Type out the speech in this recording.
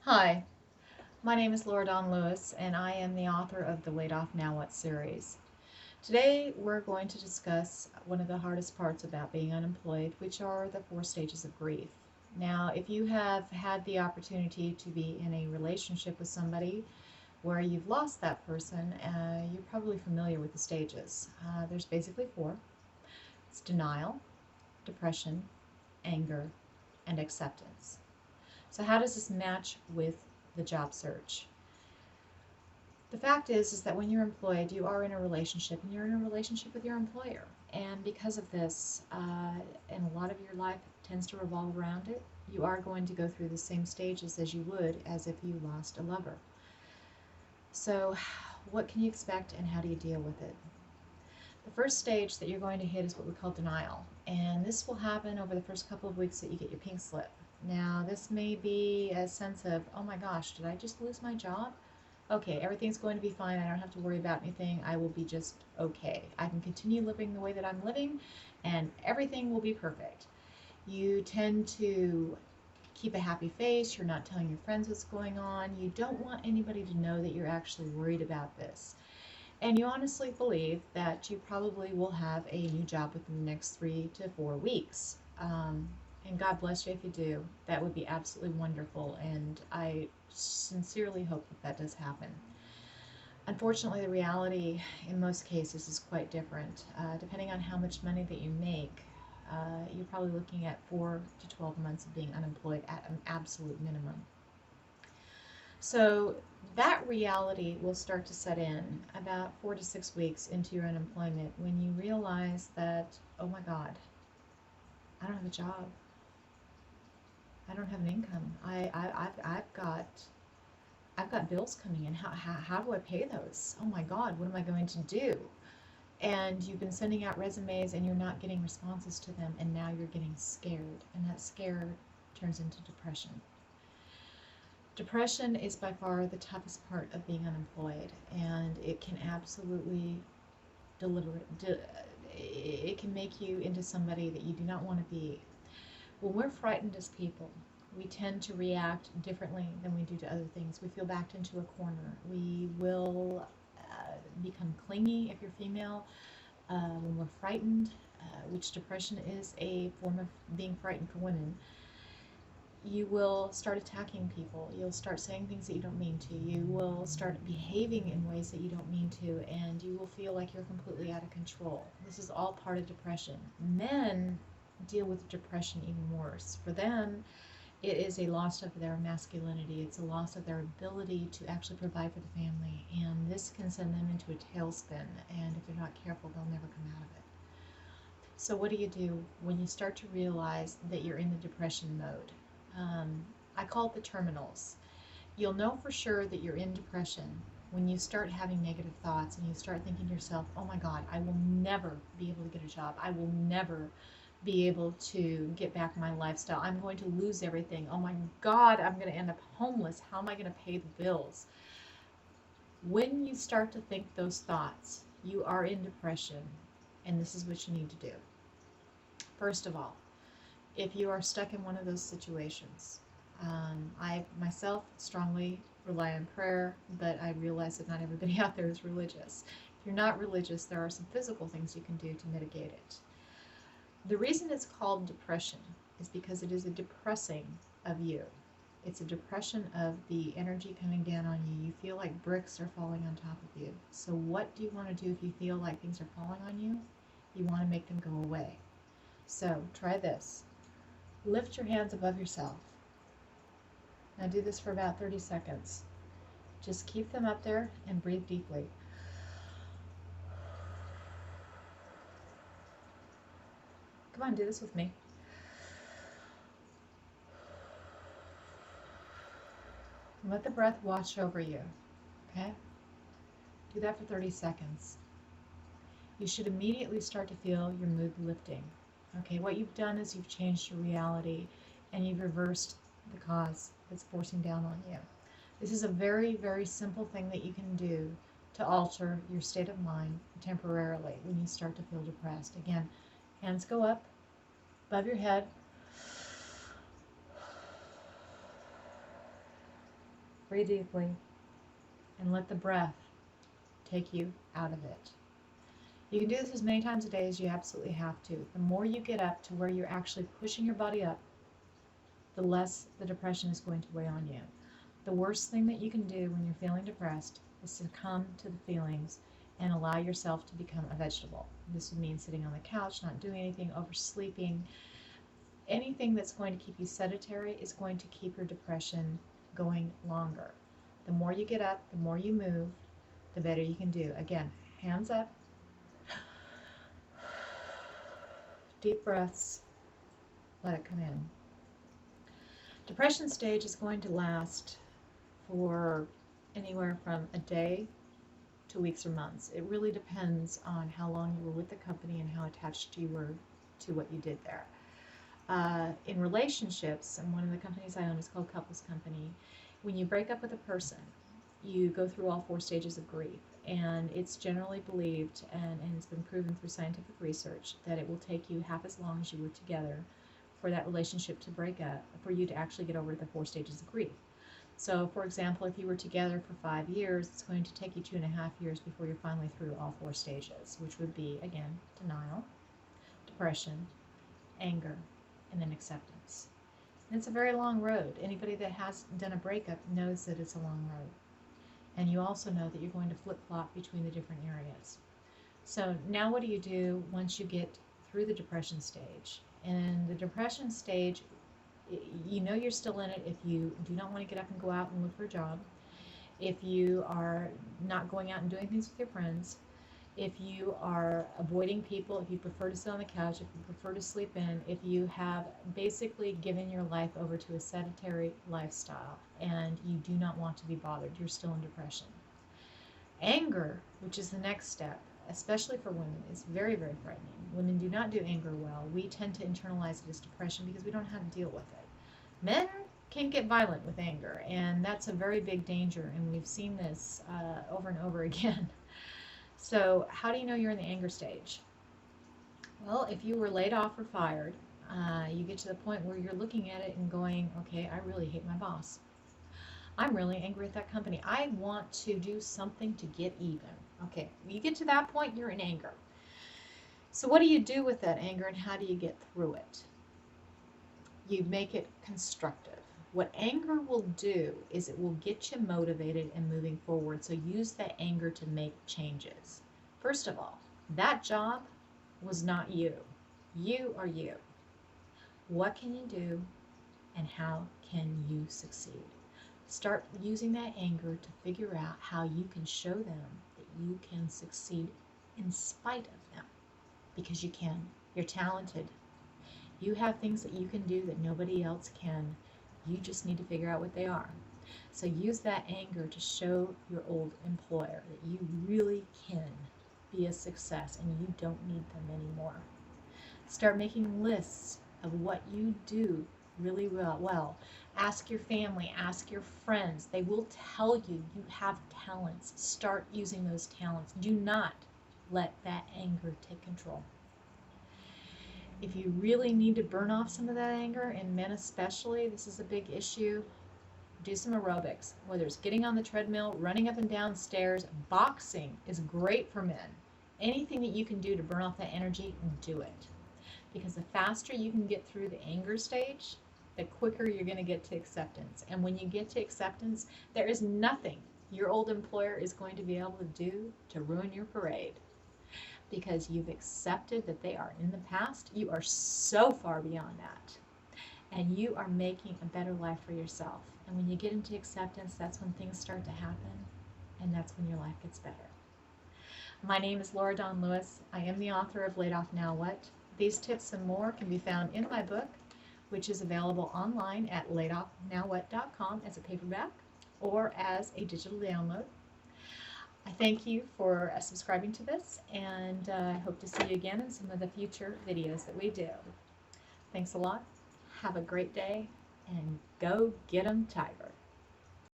Hi, my name is Laura Dawn Lewis, and I am the author of the Laid Off Now What series. Today, we're going to discuss one of the hardest parts about being unemployed, which are the 4 stages of grief. Now, if you have had the opportunity to be in a relationship with somebody where you've lost that person, you're probably familiar with the stages. There's basically 4. It's denial, depression, anger, and acceptance. So how does this match with the job search? The fact is that when you're employed, you are in a relationship, and you're in a relationship with your employer. And because of this, and a lot of your life tends to revolve around it, you are going to go through the same stages as you would as if you lost a lover. So, what can you expect, and how do you deal with it? The first stage that you're going to hit is what we call denial, and this will happen over the first couple of weeks that you get your pink slip. Now, this may be a sense of, oh my gosh, did I just lose my job? Okay, everything's going to be fine. I don't have to worry about anything. I will be just okay. I can continue living the way that I'm living, and everything will be perfect. You tend to keep a happy face. You're not telling your friends what's going on. You don't want anybody to know that you're actually worried about this. And you honestly believe that you probably will have a new job within the next 3 to 4 weeks. And God bless you if you do. That would be absolutely wonderful. And I sincerely hope that that does happen. Unfortunately, the reality in most cases is quite different. Depending on how much money that you make, you're probably looking at 4 to 12 months of being unemployed at an absolute minimum. So that reality will start to set in about 4 to 6 weeks into your unemployment when you realize that, oh my God, I don't have a job. I don't have an income. I've got bills coming in. How do I pay those? Oh my God, what am I going to do? And you've been sending out resumes and you're not getting responses to them, and now you're getting scared, and that scare turns into depression. Depression is by far the toughest part of being unemployed, and it can absolutely it can make you into somebody that you do not want to be. When we're frightened as people, we tend to react differently than we do to other things. We feel backed into a corner. We will become clingy if you're female. When we're frightened, which depression is a form of being frightened for women, you will start attacking people. You'll start saying things that you don't mean to. You will start behaving in ways that you don't mean to, and you will feel like you're completely out of control. This is all part of depression. Men deal with depression even worse. For them, it is a loss of their masculinity. It's a loss of their ability to actually provide for the family, and this can send them into a tailspin, and if they're not careful, they'll never come out of it. So what do you do when you start to realize that you're in the depression mode? I call it the terminals. You'll know for sure that you're in depression when you start having negative thoughts and you start thinking to yourself, oh my God, I will never be able to get a job. I will never be able to get back my lifestyle. I'm going to lose everything. Oh my God, I'm going to end up homeless. How am I going to pay the bills? When you start to think those thoughts, you are in depression, and this is what you need to do. First of all, if you are stuck in one of those situations, I myself strongly rely on prayer, but I realize that not everybody out there is religious. If you're not religious, there are some physical things you can do to mitigate it. The reason it's called depression is because it is a depressing of you. It's a depression of the energy coming down on you. You feel like bricks are falling on top of you. So what do you want to do if you feel like things are falling on you? You want to make them go away. So try this. Lift your hands above yourself. Now do this for about 30 seconds. Just keep them up there and breathe deeply. Come on, do this with me. Let the breath wash over you, okay? Do that for 30 seconds. You should immediately start to feel your mood lifting. Okay, what you've done is you've changed your reality and you've reversed the cause that's forcing down on you. This is a very, very simple thing that you can do to alter your state of mind temporarily when you start to feel depressed. Again, hands go up above your head. Breathe deeply and let the breath take you out of it. You can do this as many times a day as you absolutely have to. The more you get up to where you're actually pushing your body up, the less the depression is going to weigh on you. The worst thing that you can do when you're feeling depressed is succumb to the feelings and allow yourself to become a vegetable. This would mean sitting on the couch, not doing anything, oversleeping. Anything that's going to keep you sedentary is going to keep your depression going longer. The more you get up, the more you move, the better you can do. Again, hands up, deep breaths, let it come in. Depression stage is going to last for anywhere from a day to weeks or months. It really depends on how long you were with the company and how attached you were to what you did there. In relationships, and one of the companies I own is called Couples Company, when you break up with a person, you go through all 4 stages of grief. And it's generally believed, and it's been proven through scientific research, that it will take you half as long as you were together for that relationship to break up, for you to actually get over the 4 stages of grief. So, for example, if you were together for 5 years, it's going to take you 2.5 years before you're finally through all 4 stages, which would be, again, denial, depression, anger, and then acceptance. And it's a very long road. Anybody that has done a breakup knows that it's a long road. And you also know that you're going to flip-flop between the different areas. So now what do you do once you get through the depression stage? And the depression stage, you know you're still in it if you do not want to get up and go out and look for a job, if you are not going out and doing things with your friends, if you are avoiding people, if you prefer to sit on the couch, if you prefer to sleep in, if you have basically given your life over to a sedentary lifestyle and you do not want to be bothered, you're still in depression. Anger, which is the next step, especially for women, is very, very frightening. Women do not do anger well. We tend to internalize it as depression because we don't know how to deal with it. Men can get violent with anger, and that's a very big danger, and we've seen this over and over again. So how do you know you're in the anger stage? Well, if you were laid off or fired, you get to the point where you're looking at it and going, okay, I really hate my boss. I'm really angry at that company. I want to do something to get even. Okay, you get to that point, you're in anger. So what do you do with that anger and how do you get through it? You make it constructive. What anger will do is it will get you motivated and moving forward. So use that anger to make changes. First of all, that job was not you. You are you. What can you do and how can you succeed? Start using that anger to figure out how you can show them that you can succeed in spite of them. Because you can. You're talented. You have things that you can do that nobody else can. You just need to figure out what they are. So use that anger to show your old employer that you really can be a success and you don't need them anymore. Start making lists of what you do really well. Ask your family, ask your friends. They will tell you you have talents. Start using those talents. Do not let that anger take control. If you really need to burn off some of that anger, and men especially, this is a big issue, do some aerobics. Whether it's getting on the treadmill, running up and down stairs, boxing is great for men. Anything that you can do to burn off that energy, do it. Because the faster you can get through the anger stage, the quicker you're going to get to acceptance. And when you get to acceptance, there is nothing your old employer is going to be able to do to ruin your parade. Because you've accepted that they are in the past. You are so far beyond that. And you are making a better life for yourself. And when you get into acceptance, that's when things start to happen. And that's when your life gets better. My name is Laura Dawn Lewis. I am the author of Laid Off Now What? These tips and more can be found in my book, which is available online at laidoffnowwhat.com as a paperback or as a digital download. I thank you for subscribing to this, and I hope to see you again in some of the future videos that we do. Thanks a lot. Have a great day, and go get 'em, Tiger.